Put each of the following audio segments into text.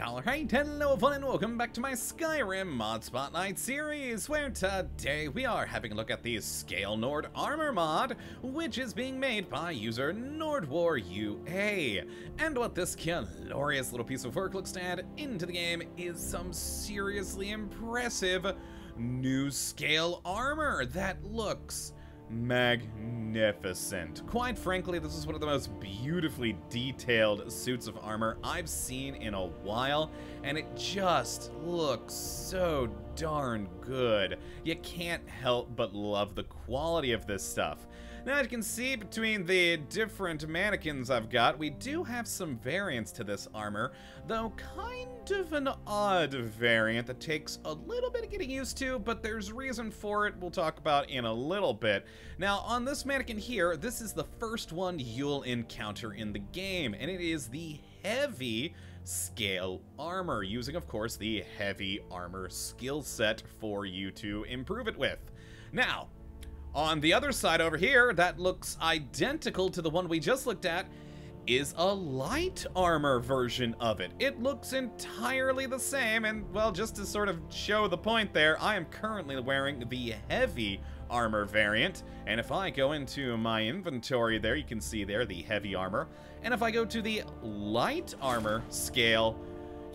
Alright, hello everyone and welcome back to my Skyrim Mod Spotlight series, where today we are having a look at the Scale Nord Armor mod, which is being made by user NordWarUA. And what this glorious little piece of work looks to add into the game is some seriously impressive new scale armor that looks magnificent. Quite frankly, this is one of the most beautifully detailed suits of armor I've seen in a while, and it just looks so darn good. You can't help but love the quality of this stuff. Now, as you can see between the different mannequins I've got, we do have some variants to this armor, though kind of an odd variant that takes a little bit of getting used to, but there's reason for it we'll talk about in a little bit. Now, on this mannequin here, this is the first one you'll encounter in the game, and it is the heavy scale armor, using, of course, the heavy armor skill set for you to improve it with. Now, on the other side over here, that looks identical to the one we just looked at, is a light armor version of it. It looks entirely the same, and, well, just to sort of show the point there, I am currently wearing the heavy armor variant, and if I go into my inventory there, you can see there the heavy armor, and if I go to the light armor scale,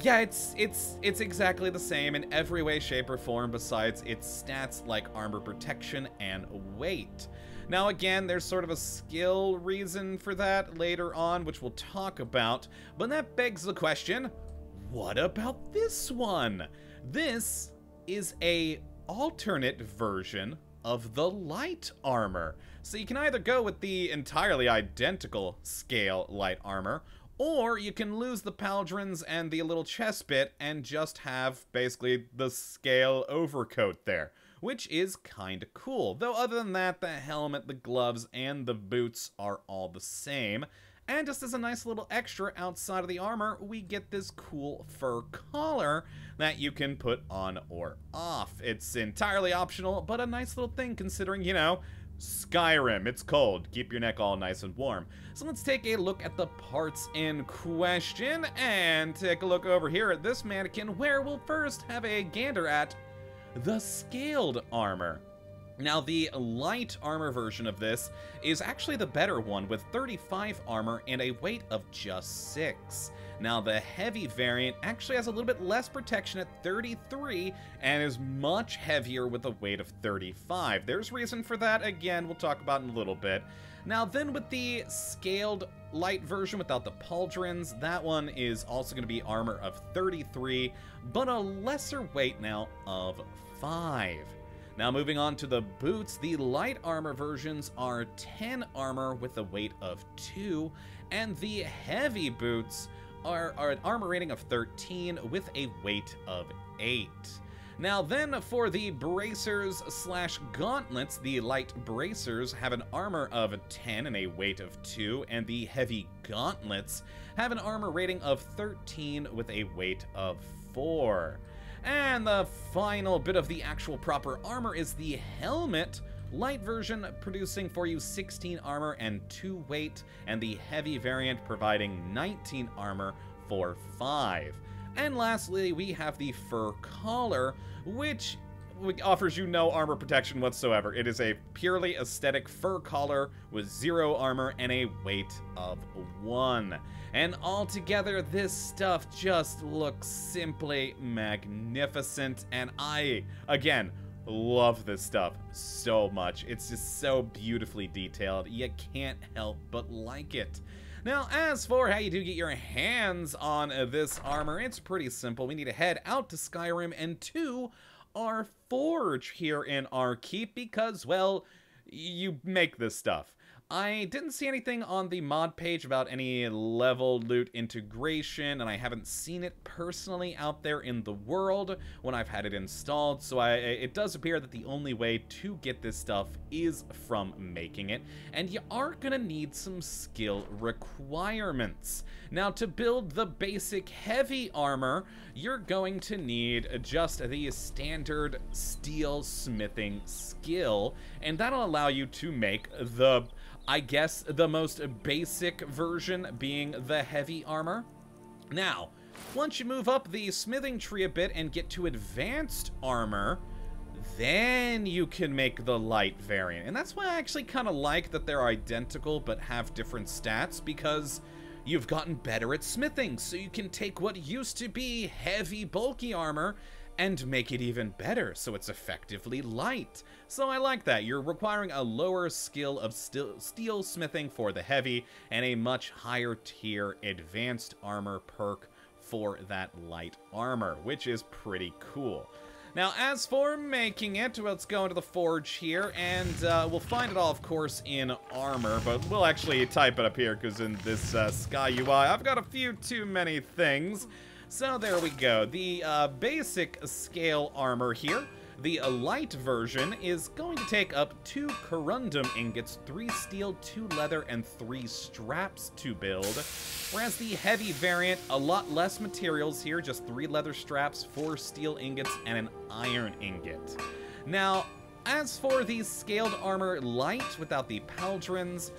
yeah, it's exactly the same in every way, shape, or form besides its stats like armor protection and weight. Now again, there's sort of a skill reason for that later on, which we'll talk about, but that begs the question, what about this one? This is a alternate version of the light armor. So you can either go with the entirely identical scale light armor, or you can lose the pauldrons and the little chest bit and just have basically the scale overcoat there, which is kinda cool. Though other than that, the helmet, the gloves, and the boots are all the same. And just as a nice little extra outside of the armor, we get this cool fur collar that you can put on or off. It's entirely optional, but a nice little thing considering, you know, Skyrim, it's cold. Keep your neck all nice and warm. So let's take a look at the parts in question and take a look over here at this mannequin, where we'll first have a gander at the scaled armor. Now, the light armor version of this is actually the better one, with 35 armor and a weight of just 6. Now, the heavy variant actually has a little bit less protection at 33 and is much heavier with a weight of 35. There's reason for that, again, we'll talk about in a little bit. Now, then with the scaled light version without the pauldrons, that one is also going to be armor of 33, but a lesser weight now of 5. Now moving on to the boots, the light armor versions are 10 armor with a weight of 2, and the heavy boots are an armor rating of 13 with a weight of 8. Now then, for the bracers slash gauntlets, the light bracers have an armor of 10 and a weight of 2, and the heavy gauntlets have an armor rating of 13 with a weight of 4. And the final bit of the actual proper armor is the helmet, light version producing for you 16 armor and 2 weight, and the heavy variant providing 19 armor for 5. And lastly, we have the fur collar, which offers you no armor protection whatsoever. It is a purely aesthetic fur collar with 0 armor and a weight of 1. And altogether, this stuff just looks simply magnificent, and I, again, love this stuff so much. It's just so beautifully detailed, you can't help but like it. Now, as for how you do get your hands on this armor, it's pretty simple. We need to head out to Skyrim and to our forge here in our keep because, well, you make this stuff. I didn't see anything on the mod page about any level loot integration, and I haven't seen it personally out there in the world when I've had it installed, so it does appear that the only way to get this stuff is from making it, and you are gonna need some skill requirements. Now, to build the basic heavy armor, you're going to need just the standard steel smithing skill, and that'll allow you to make the, I guess, the most basic version being the heavy armor. Now, Once you move up the smithing tree a bit and get to advanced armor, then you can make the light variant. And that's why I actually kind of like that they're identical but have different stats, because you've gotten better at smithing, so you can take what used to be heavy, bulky armor and make it even better, so it's effectively light. So I like that. You're requiring a lower skill of steel smithing for the heavy, and a much higher tier advanced armor perk for that light armor, which is pretty cool. Now, as for making it, let's go into the forge here, and we'll find it all, of course, in armor, but we'll actually type it up here, because in this Sky UI, I've got a few too many things. So there we go. The basic scale armor here, the light version, is going to take up 2 corundum ingots, 3 steel, 2 leather, and 3 straps to build. Whereas the heavy variant, a lot less materials here, just 3 leather straps, 4 steel ingots, and an iron ingot. Now, as for the scaled armor light without the pauldrons,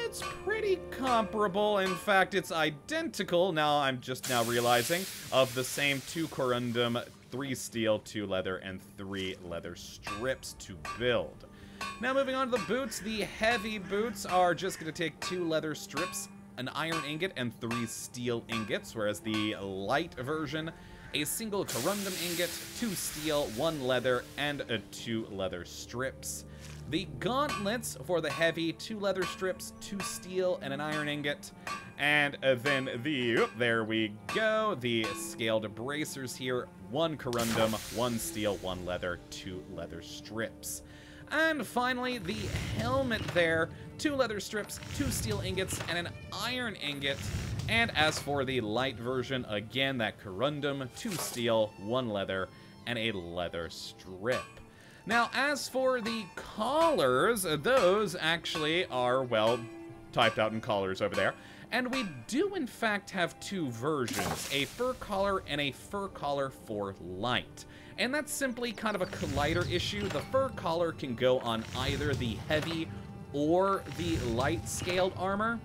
it's pretty comparable. In fact, it's identical, now I'm just now realizing, of the same 2 corundum, 3 steel, 2 leather, and 3 leather strips to build. Now moving on to the boots, the heavy boots are just going to take 2 leather strips, an iron ingot, and 3 steel ingots, whereas the light version, a single corundum ingot, 2 steel, 1 leather, and 2 leather strips. The gauntlets for the heavy, 2 leather strips, 2 steel, and an iron ingot. And then there we go, the scaled bracers here, 1 corundum, 1 steel, 1 leather, 2 leather strips. And finally, the helmet there, 2 leather strips, 2 steel ingots, and an iron ingot. And as for the light version, again, that corundum, 2 steel, 1 leather, and a leather strip. Now, as for the collars, those actually are, well, typed out in collars over there. And we do, in fact, have 2 versions, a fur collar and a fur collar for light. And that's simply kind of a collider issue. The fur collar can go on either the heavy or the light scaled armor,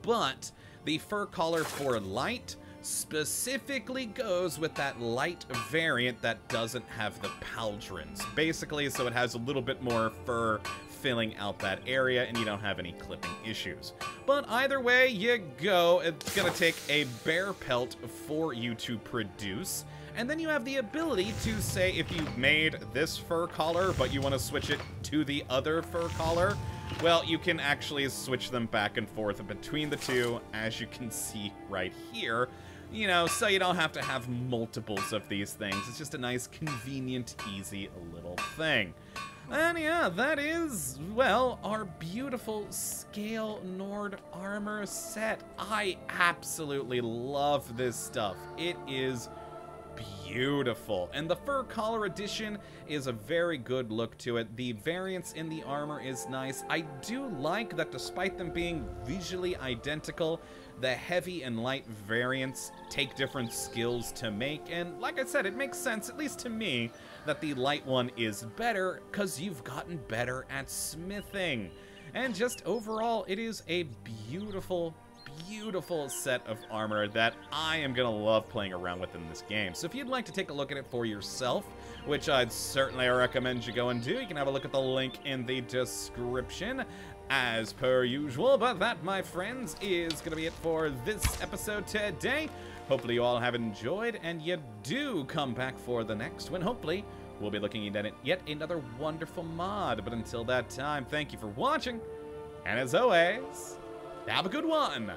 but the fur collar for light specifically goes with that light variant that doesn't have the pauldrons. Basically, so it has a little bit more fur filling out that area and you don't have any clipping issues. But either way you go, it's gonna take a bear pelt for you to produce. And then you have the ability to say, if you made this fur collar, but you want to switch it to the other fur collar, well, you can actually switch them back and forth between the two, as you can see right here. You know, so you don't have to have multiples of these things. It's just a nice, convenient, easy little thing. And yeah, that is, well, our beautiful Scale Nord armor set. I absolutely love this stuff. It is beautiful. And the fur collar edition is a very good look to it. The variance in the armor is nice. I do like that despite them being visually identical, the heavy and light variants take different skills to make. And like I said, it makes sense, at least to me, that the light one is better because you've gotten better at smithing. And just overall, it is a beautiful, beautiful set of armor that I am going to love playing around with in this game. So if you'd like to take a look at it for yourself, which I'd certainly recommend you go and do, you can have a look at the link in the description as per usual. But that, my friends, is going to be it for this episode today. Hopefully you all have enjoyed, and you do come back for the next one. Hopefully we'll be looking at yet another wonderful mod. But until that time, thank you for watching, and as always, have a good one!